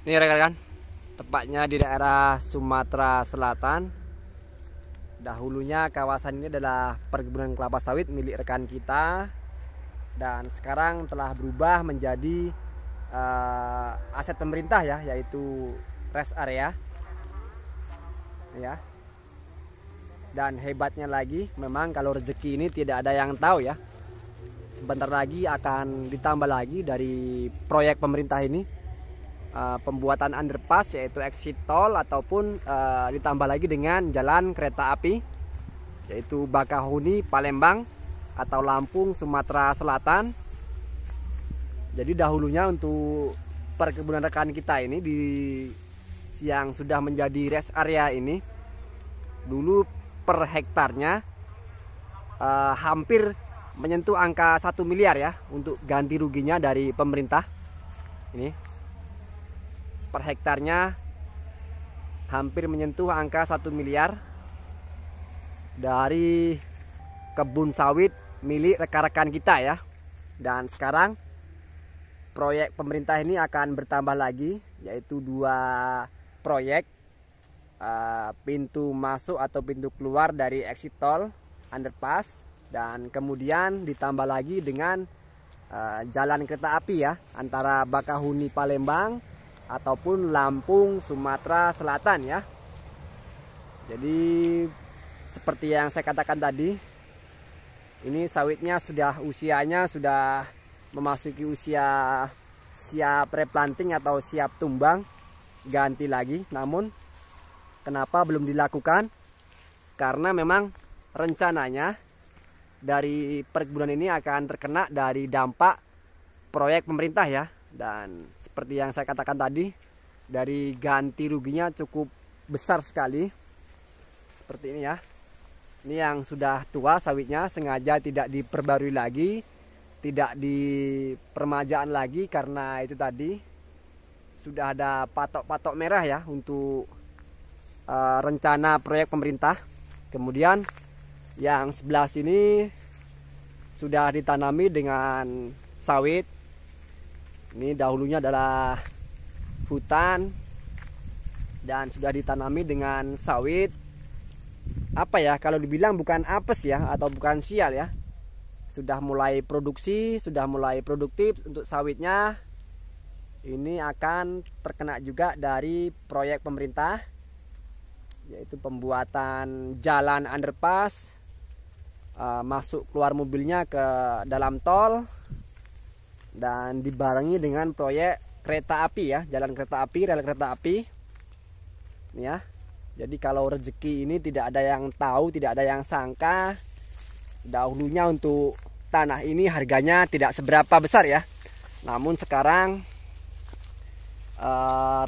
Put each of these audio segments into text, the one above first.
Ini rekan-rekan, tepatnya di daerah Sumatera Selatan. Dahulunya kawasan ini adalah perkebunan kelapa sawit milik rekan kita, dan sekarang telah berubah menjadi aset pemerintah ya, yaitu rest area ya. Dan hebatnya lagi, memang kalau rezeki ini tidak ada yang tahu ya. Sebentar lagi akan ditambah lagi dari proyek pemerintah ini, pembuatan underpass yaitu exit tol, ataupun ditambah lagi dengan jalan kereta api yaitu Bakahuni Palembang atau Lampung Sumatera Selatan. Jadi dahulunya untuk perkebunan rekan kita ini yang sudah menjadi rest area ini, dulu per hektarnya hampir menyentuh angka 1 miliar ya untuk ganti ruginya dari pemerintah. Ini per hektarnya hampir menyentuh angka 1 miliar dari kebun sawit milik rekan-rekan kita ya. Dan sekarang proyek pemerintah ini akan bertambah lagi, yaitu 2 proyek, pintu masuk atau pintu keluar dari exit tol underpass, dan kemudian ditambah lagi dengan jalan kereta api ya, antara Bakahuni Palembang ataupun Lampung Sumatera Selatan ya. Jadi seperti yang saya katakan tadi, ini sawitnya usianya sudah memasuki usia siap replanting atau siap tumbang, ganti lagi. Namun kenapa belum dilakukan? Karena memang rencananya dari perkebunan ini akan terkena dari dampak proyek pemerintah ya. Dan seperti yang saya katakan tadi, dari ganti ruginya cukup besar sekali. Seperti ini ya. Ini yang sudah tua sawitnya, sengaja tidak diperbarui lagi, tidak dipermajaan lagi, karena itu tadi sudah ada patok-patok merah ya untuk rencana proyek pemerintah. Kemudian yang sebelah sini sudah ditanami dengan sawit. Ini dahulunya adalah hutan dan sudah ditanami dengan sawit. Apa ya, kalau dibilang bukan apes ya, atau bukan sial ya. Sudah mulai produksi, sudah mulai produktif untuk sawitnya. Ini akan terkena juga dari proyek pemerintah, yaitu pembuatan jalan underpass, masuk keluar mobilnya ke dalam tol, dan dibarengi dengan proyek kereta api ya, jalan kereta api, rel kereta api. Ini ya. Jadi kalau rezeki ini tidak ada yang tahu, tidak ada yang sangka. Dahulunya untuk tanah ini harganya tidak seberapa besar ya. Namun sekarang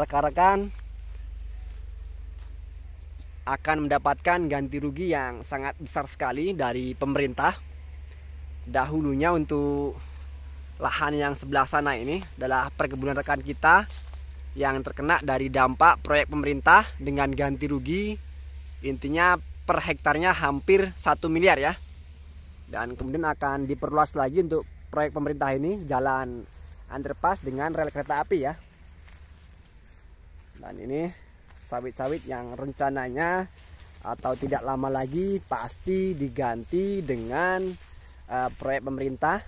rekan-rekan akan mendapatkan ganti rugi yang sangat besar sekali dari pemerintah. Dahulunya untuk lahan yang sebelah sana ini adalah perkebunan rekan kita yang terkena dari dampak proyek pemerintah dengan ganti rugi, intinya per hektarnya hampir 1 miliar ya. Dan kemudian akan diperluas lagi untuk proyek pemerintah ini, jalan underpass dengan rel kereta api ya. Dan ini sawit-sawit yang rencananya atau tidak lama lagi pasti diganti dengan proyek pemerintah.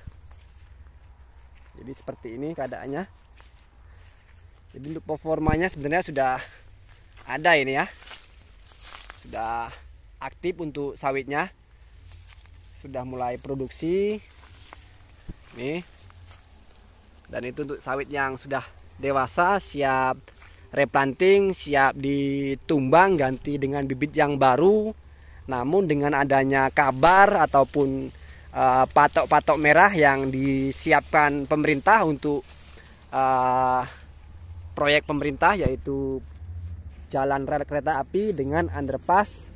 Jadi seperti ini keadaannya. Jadi untuk performanya sebenarnya sudah ada ini ya. Sudah aktif untuk sawitnya. Sudah mulai produksi. Nih. Dan itu untuk sawit yang sudah dewasa, siap replanting, siap ditumbang, ganti dengan bibit yang baru. Namun dengan adanya kabar ataupun patok-patok merah yang disiapkan pemerintah untuk proyek pemerintah, yaitu jalan rel kereta api dengan underpass,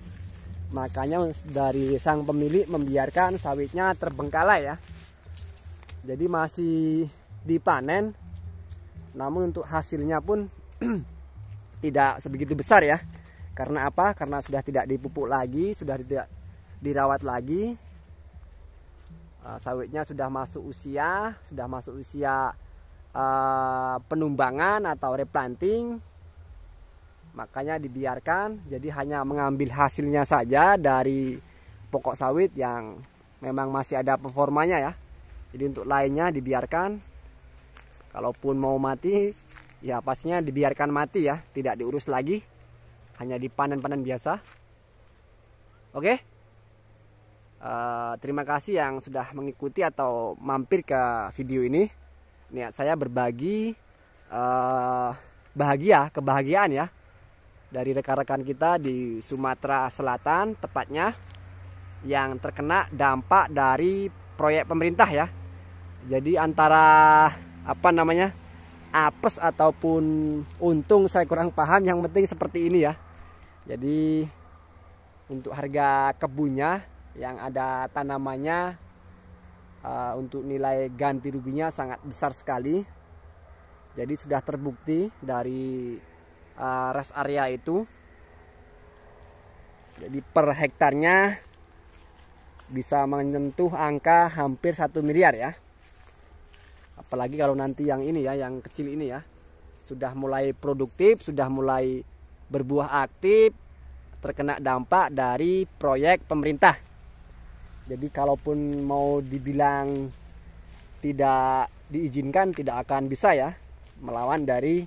makanya dari sang pemilik membiarkan sawitnya terbengkalai ya. Jadi masih dipanen, namun untuk hasilnya pun tidak sebegitu besar ya. Karena apa? Karena sudah tidak dipupuk lagi, sudah tidak dirawat lagi. Sawitnya sudah masuk usia penumbangan atau replanting, makanya dibiarkan. Jadi hanya mengambil hasilnya saja dari pokok sawit yang memang masih ada performanya ya. Jadi untuk lainnya dibiarkan. Kalaupun mau mati ya pastinya dibiarkan mati ya, tidak diurus lagi, hanya dipanen-panen biasa. Oke. Terima kasih yang sudah mengikuti atau mampir ke video ini. Niat saya berbagi kebahagiaan ya dari rekan-rekan kita di Sumatera Selatan, tepatnya yang terkena dampak dari proyek pemerintah ya. Jadi antara apes ataupun untung saya kurang paham, yang penting seperti ini ya. Jadi untuk harga kebunnya yang ada tanamannya, untuk nilai ganti ruginya sangat besar sekali. Jadi sudah terbukti dari rest area itu. Jadi per hektarnya bisa menyentuh angka hampir 1 miliar ya. Apalagi kalau nanti yang ini ya, yang kecil ini ya, sudah mulai produktif, sudah mulai berbuah aktif, terkena dampak dari proyek pemerintah. Jadi kalaupun mau dibilang tidak diizinkan, tidak akan bisa ya melawan dari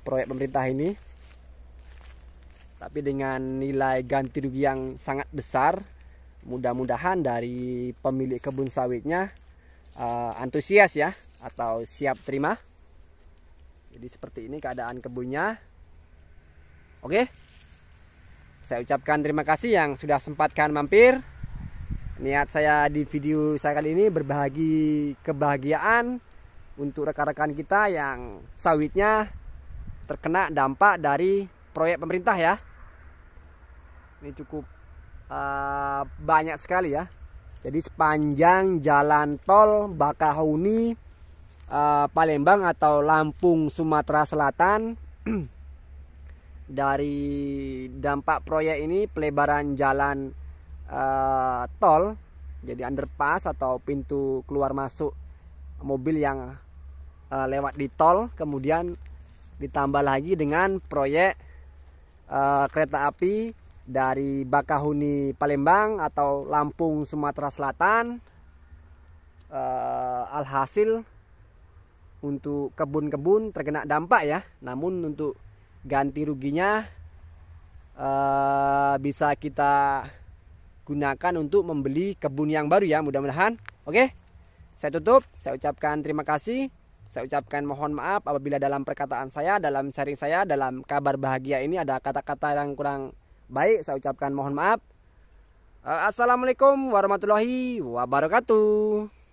proyek pemerintah ini. Tapi dengan nilai ganti rugi yang sangat besar, mudah-mudahan dari pemilik kebun sawitnya antusias ya, atau siap terima. Jadi seperti ini keadaan kebunnya. Oke, saya ucapkan terima kasih yang sudah sempatkan mampir. Niat saya di video saya kali ini berbagi kebahagiaan untuk rekan-rekan kita yang sawitnya terkena dampak dari proyek pemerintah ya. Ini cukup banyak sekali ya. Jadi sepanjang jalan tol Bakahuni Palembang atau Lampung Sumatera Selatan, dari dampak proyek ini pelebaran jalan tol, jadi underpass atau pintu keluar masuk mobil yang lewat di tol, kemudian ditambah lagi dengan proyek kereta api dari Bakahuni Palembang atau Lampung Sumatera Selatan. Alhasil untuk kebun-kebun terkena dampak ya, namun untuk ganti ruginya bisa kita gunakan untuk membeli kebun yang baru ya, mudah-mudahan. Oke, saya tutup. Saya ucapkan terima kasih. Saya ucapkan mohon maaf apabila dalam perkataan saya, dalam sharing saya, dalam kabar bahagia ini ada kata-kata yang kurang baik. Saya ucapkan mohon maaf. Assalamualaikum warahmatullahi wabarakatuh.